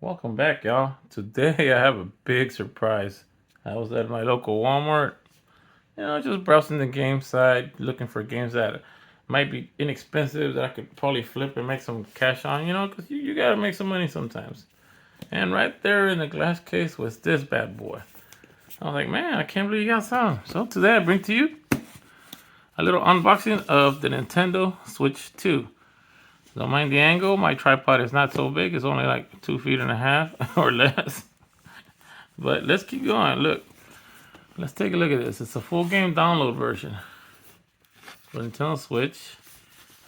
Welcome back, y'all. Today I have a big surprise. I was at my local Walmart, just browsing the game side, looking for games that might be inexpensive that I could probably flip and make some cash on, because you gotta make some money sometimes. And right there in the glass case was this bad boy. I was like, man, I can't believe you got some. So today I bring to you a little unboxing of the Nintendo Switch 2. Don't mind the angle, my tripod is not so big, it's only like 2 feet and a half or less. But let's keep going. Look, let's take a look at this. It's a full game download version for Nintendo Switch.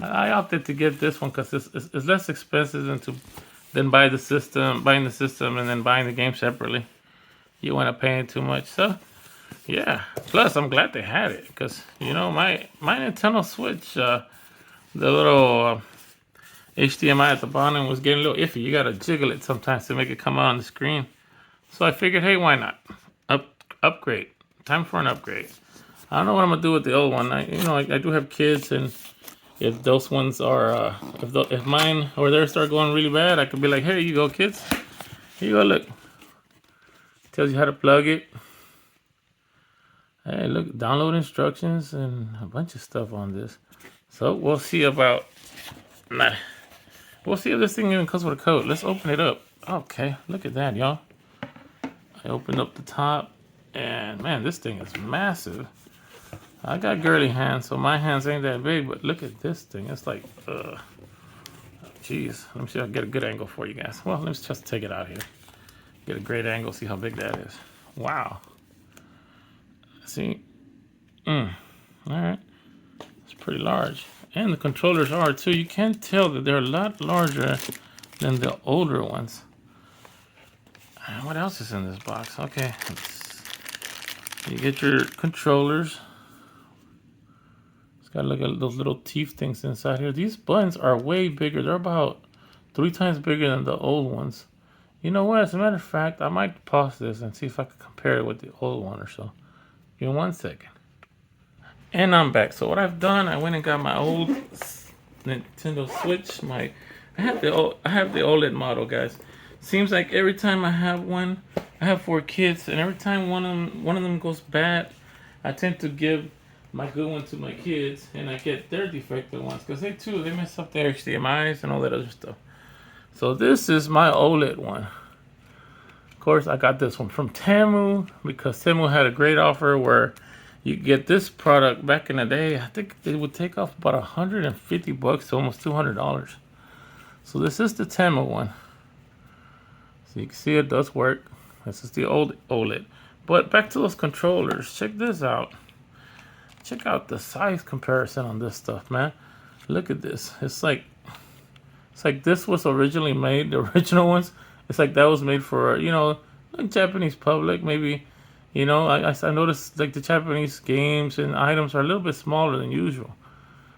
I opted to get this one because it's less expensive than buying the system and then buying the game separately. You want to pay too much, so yeah. Plus, I'm glad they had it because my Nintendo Switch, the little HDMI at the bottom was getting a little iffy. You gotta jiggle it sometimes to make it come out on the screen. So I figured, hey, why not? Upgrade. Time for an upgrade. I don't know what I'm gonna do with the old one. I do have kids, and if those ones are, if mine or theirs start going really bad, I could be like, hey, you go, kids. Here you go. Look, tells you how to plug it. Hey, look, download instructions and a bunch of stuff on this. So we'll see about. Nah, we'll see if this thing even comes with a code. Let's open it up. Okay, look at that, y'all. I opened up the top, and man, this thing is massive. I got girly hands, so my hands ain't that big, but look at this thing. It's like, jeez. Let me see if I can get a good angle for you guys. Well, let's just take it out here. Get a great angle, see how big that is. Wow. See? All right. It's pretty large. And the controllers are too. You can tell that they're a lot larger than the older ones. What else is in this box? Okay. You get your controllers. Gotta look at those little teeth things inside here. These buttons are way bigger. They're about 3 times bigger than the old ones. You know what? As a matter of fact, I might pause this and see if I can compare it with the old one or so. Give me 1 second. And I'm back. So what I've done, I went and got my old Nintendo Switch. I have the OLED model, guys. Seems like every time I have one, I have 4 kids, and every time one of them goes bad, I tend to give my good one to my kids, and I get their defective ones because they mess up their HDMI's and all that other stuff. So this is my OLED one. Of course, I got this one from Temu because Temu had a great offer where you get this product back in the day. I think it would take off about $150 to almost $200. So this is the Temu one. So you can see it does work. This is the old OLED. But back to those controllers. Check this out. Check out the size comparison on this stuff, man. Look at this. It's like this was originally made, the original ones. It's like that was made for, Japanese public, maybe. I noticed like the Japanese games and items are a little bit smaller than usual.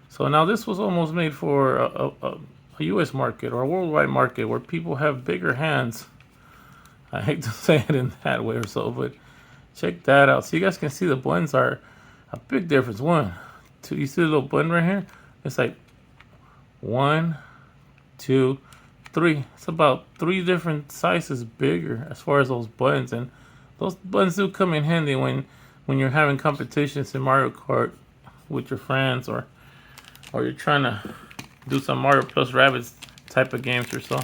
So now this was almost made for a U.S. market or a worldwide market where people have bigger hands. I hate to say it in that way or so, but check that out. So you guys can see the buttons are a big difference. 1, 2. You see the little button right here? It's like 1, 2, 3. It's about 3 different sizes bigger as far as those buttons, and those buttons do come in handy when you're having competitions in Mario Kart with your friends, or you're trying to do some Mario plus Rabbids type of games or so.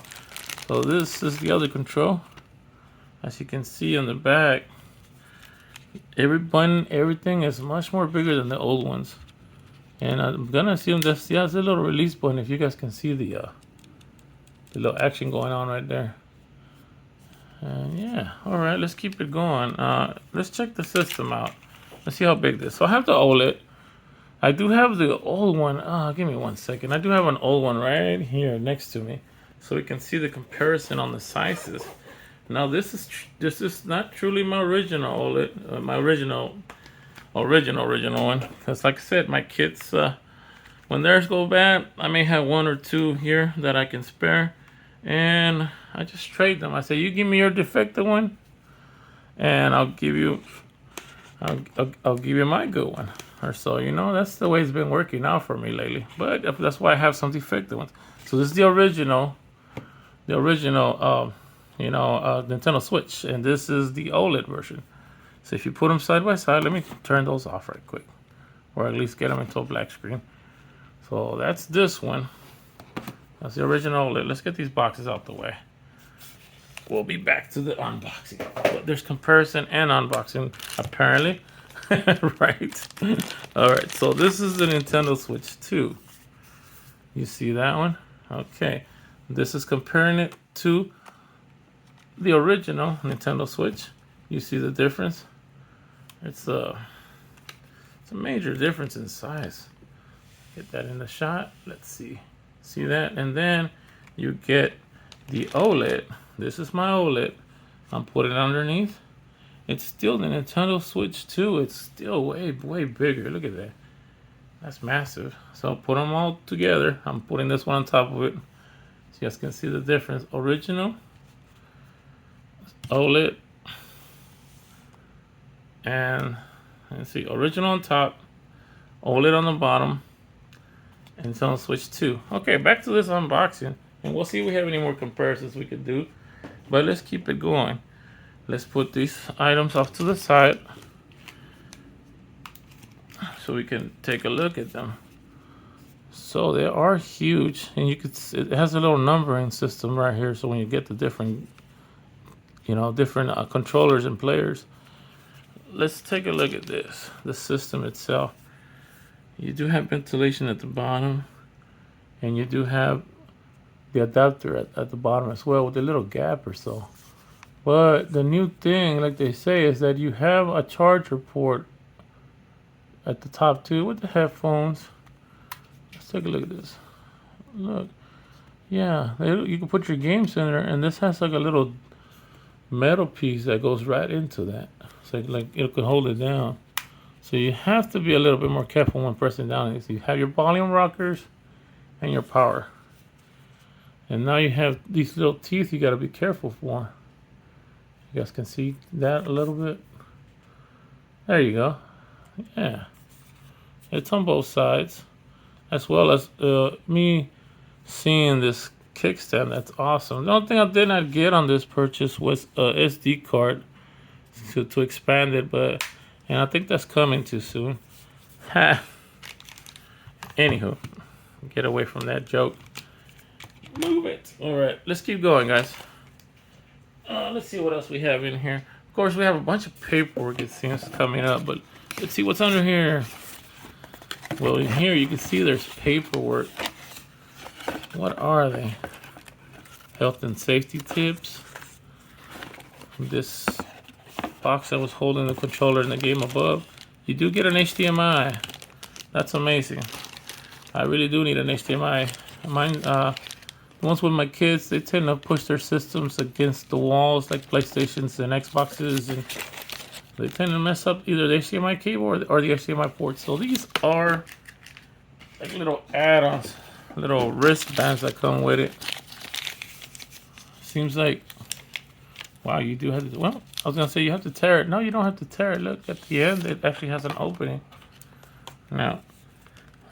So this is the other control. As you can see on the back, every button, everything is much more bigger than the old ones. And I'm gonna assume that's it's a little release button. If you guys can see the little action going on right there. And yeah, all right, let's keep it going. Let's check the system out. Let's see how big this is. So I have the OLED. I do have the old one. Give me 1 second. I do have an old one right here next to me, so we can see the comparison on the sizes. Now this is not truly my original OLED, my original one. Because like I said, my kids, when theirs go bad, I may have 1 or 2 here that I can spare, and I just trade them. I say, you give me your defective one, and I'll give you my good one. Or so, that's the way it's been working out for me lately. But that's why I have some defective ones. So this is the original Nintendo Switch, and this is the OLED version. So if you put them side by side, let me turn those off right quick, or at least get them into a black screen. So that's this one. That's the original OLED. Let's get these boxes out the way. We'll be back to the unboxing. But there's comparison and unboxing, apparently. Right? Alright, so this is the Nintendo Switch 2. You see that one? Okay. This is comparing it to the original Nintendo Switch. You see the difference? It's a major difference in size. Get that in the shot. Let's see. See that? And then you get the OLED. This is my OLED. I'm putting it underneath. It's still the Nintendo Switch 2. It's still way, way bigger. Look at that. That's massive. So I'll put them all together. I'm putting this one on top of it. So you guys can see the difference. Original, OLED, and let's see, original on top, OLED on the bottom, and Nintendo Switch 2. Okay, back to this unboxing. And we'll see if we have any more comparisons we could do. But let's keep it going. Let's put these items off to the side so we can take a look at them. So they are huge, and it has a little numbering system right here. So when you get the different controllers and players, let's take a look at this. The system itself. You do have ventilation at the bottom, and you do have the adapter at the bottom as well with a little gap or so. But the new thing, like they say, is that you have a charger port at the top too with the headphones. Let's take a look at this. Look, yeah, you can put your games in there, and this has like a little metal piece that goes right into that, so like it can hold it down. So you have to be a little bit more careful when pressing down. So you have your volume rockers and your power, and now you have these little teeth you got to be careful for. You guys can see that a little bit. There you go. Yeah, it's on both sides, as well as me seeing this kickstand. That's awesome. The only thing I did not get on this purchase was a SD card to expand it, and I think that's coming too soon. Ha. Anywho, get away from that joke. Move it. All right, let's keep going, guys. Let's see what else we have in here. Of course, we have a bunch of paperwork, it seems, coming up, but let's see what's under here. Well, in here you can see there's paperwork. What are they? Health and safety tips. This box that was holding the controller in the game above. You do get an HDMI. That's amazing. I really do need an HDMI. Mine, once with my kids, they tend to push their systems against the walls, like PlayStations and Xboxes, and they tend to mess up either the HDMI cable or the HDMI port. So these are like little add-ons, little wristbands that come with it. Seems like, wow, you do have to, well, I was going to say you have to tear it. No, you don't have to tear it. Look, at the end, it actually has an opening. Now,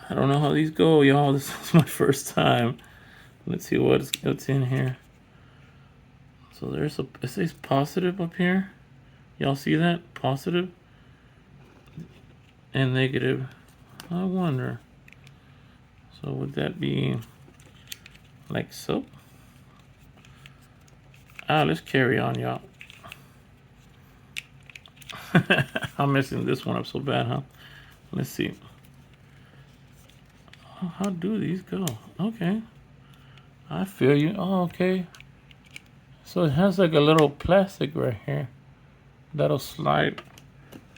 I don't know how these go, y'all. This is my first time. Let's see what's in here. So it says positive up here. Y'all see that? Positive and negative. I wonder. So would that be like so? Let's carry on, y'all. I'm messing this one up so bad, huh? Let's see. Oh, how do these go? Okay. I feel you. Oh, okay. So it has like a little plastic right here that'll slide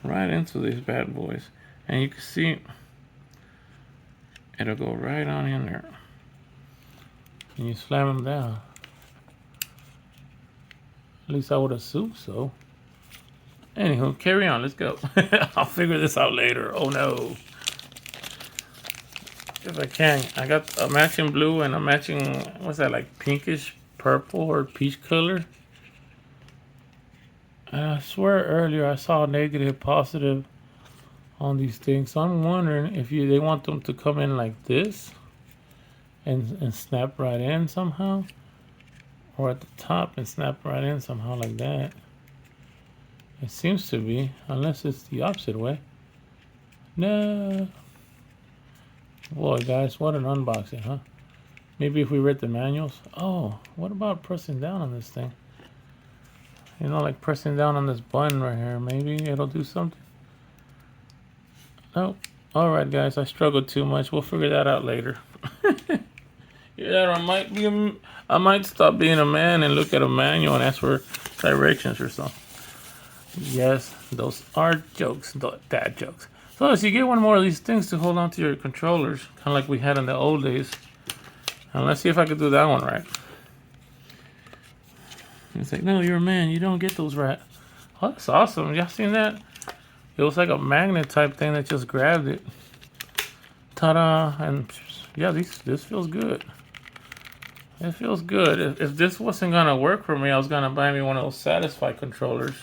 right into these bad boys. And you can see it'll go right on in there. And you slam them down. At least I would assume so. Anywho, carry on. Let's go. I'll figure this out later. Oh no. If I can. I got a matching blue and a matching, what's that, like pinkish purple or peach color. And I swear earlier I saw negative, positive on these things. So I'm wondering if they want them to come in like this and snap right in somehow. or at the top and snap right in somehow like that. It seems to be, unless it's the opposite way. No. Boy, guys, what an unboxing, huh? Maybe if we read the manuals. Oh, what about pressing down on this thing? You know, like pressing down on this button right here. Maybe it'll do something. Nope. All right, guys, I struggled too much. We'll figure that out later. Yeah, I might stop being a man and look at a manual and ask for directions or something. Yes, those are jokes, dad jokes. So as you get one more of these things to hold on to your controllers, kind of like we had in the old days. And let's see if I can do that one right. It's like, no, you're a man. You don't get those right. Oh, that's awesome. Y'all seen that? It was like a magnet type thing that just grabbed it. Ta-da! And yeah, this feels good. It feels good. If this wasn't gonna work for me, I was gonna buy me one of those Satisfy controllers.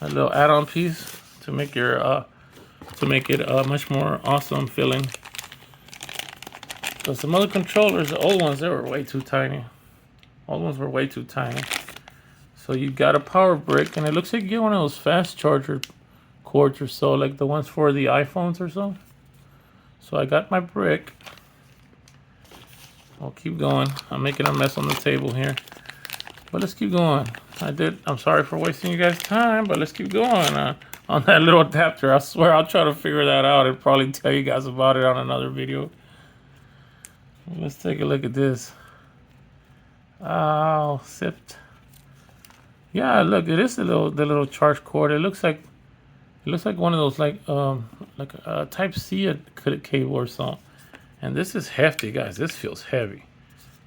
A little add-on piece to make it much more awesome feeling. So some other controllers, the old ones, they were way too tiny. Old ones were way too tiny. So you got a power brick, and it looks like you get one of those fast charger cords or so, like the ones for the iPhones or so. So I got my brick. I'll keep going. I'm making a mess on the table here. But let's keep going. I'm sorry for wasting you guys' time, but let's keep going on that little adapter. I swear I'll try to figure that out and probably tell you guys about it on another video. Let's take a look at this. Oh, sipped. Yeah, look, it is the little charge cord. It looks like one of those like a Type C cable or something. And this is hefty, guys. This feels heavy.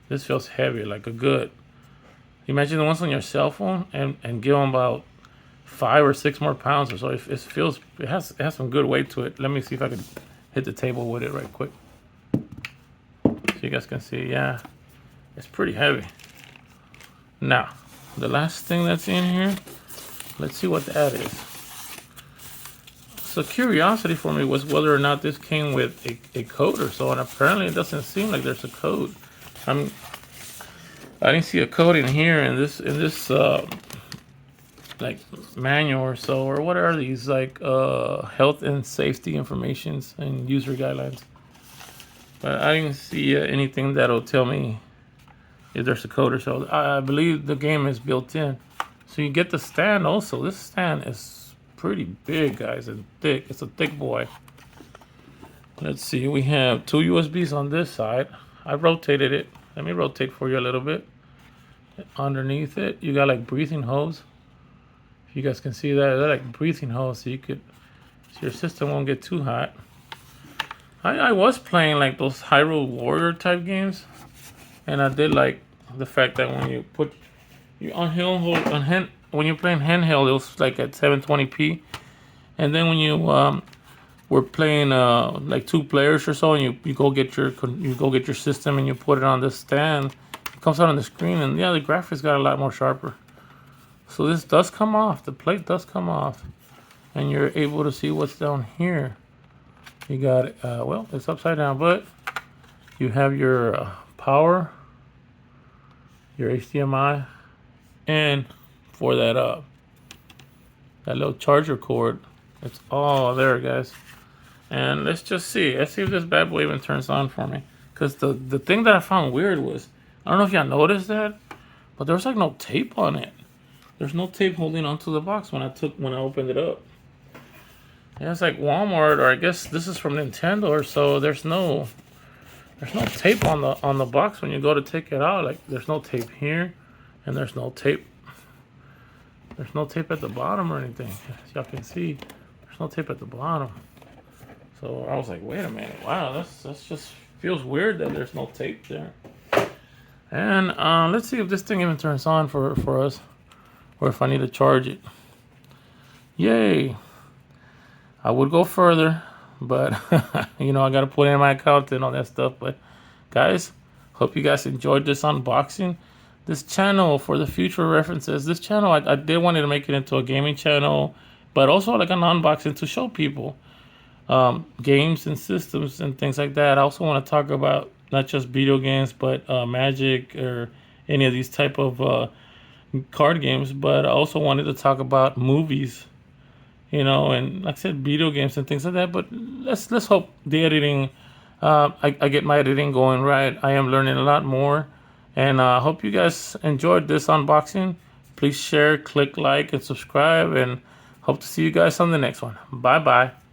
This feels heavy, like a good. Imagine the ones on your cell phone and give them about 5 or 6 more pounds or so. It has some good weight to it. Let me see if I can hit the table with it right quick, so you guys can see. Yeah, it's pretty heavy. Now, the last thing that's in here, let's see what that is. So curiosity for me was whether or not this came with a code or so, and apparently it doesn't seem like there's a code. I didn't see a code in here in this like manual or so, or what are these, like health and safety informations and user guidelines. But I didn't see anything that'll tell me if there's a code or so. I believe the game is built in. So you get the stand also. This stand is pretty big, guys, and thick. It's a thick boy. Let's see, we have 2 USBs on this side. I rotated it. Let me rotate for you a little bit. Underneath it, you got like breathing hose. If you guys can see that, they're like breathing hose, so your system won't get too hot. I was playing like those Hyrule Warrior type games, and I did like the fact that when you put when you're playing handheld, it was like at 720p, and then when you were playing like 2 players or so, and you go get your system and you put it on this stand, it comes out on the screen, and yeah, the graphics got a lot more sharper. So this does come off. The plate does come off, and you're able to see what's down here. You got it. Well, it's upside down, but you have your power, your HDMI, and for that little charger cord, it's all there, guys. And let's just see. Let's see if this bad boy even turns on for me. Because the thing that I found weird was, I don't know if y'all noticed that, but there was like no tape on it. There's no tape holding onto the box when I opened it up. Yeah, it's like Walmart, or I guess this is from Nintendo or so. There's no tape on the box when you go to take it out. Like, there's no tape here, and there's no tape. There's no tape at the bottom or anything. As y'all can see, there's no tape at the bottom. So I was like, wait a minute, wow, that's just feels weird that there's no tape there. And let's see if this thing even turns on for us, or if I need to charge it. Yay! I would go further, but I got to put in my account and all that stuff. But guys, hope you guys enjoyed this unboxing. This channel, for the future references, this channel, I did want to make it into a gaming channel, but also like an unboxing to show people games and systems and things like that. I also want to talk about not just video games, but Magic or any of these type of card games, but I also wanted to talk about movies, and like I said, video games and things like that. But let's hope the editing, I get my editing going right. I am learning a lot more, and I hope you guys enjoyed this unboxing. Please share, click like, and subscribe, and hope to see you guys on the next one. Bye bye.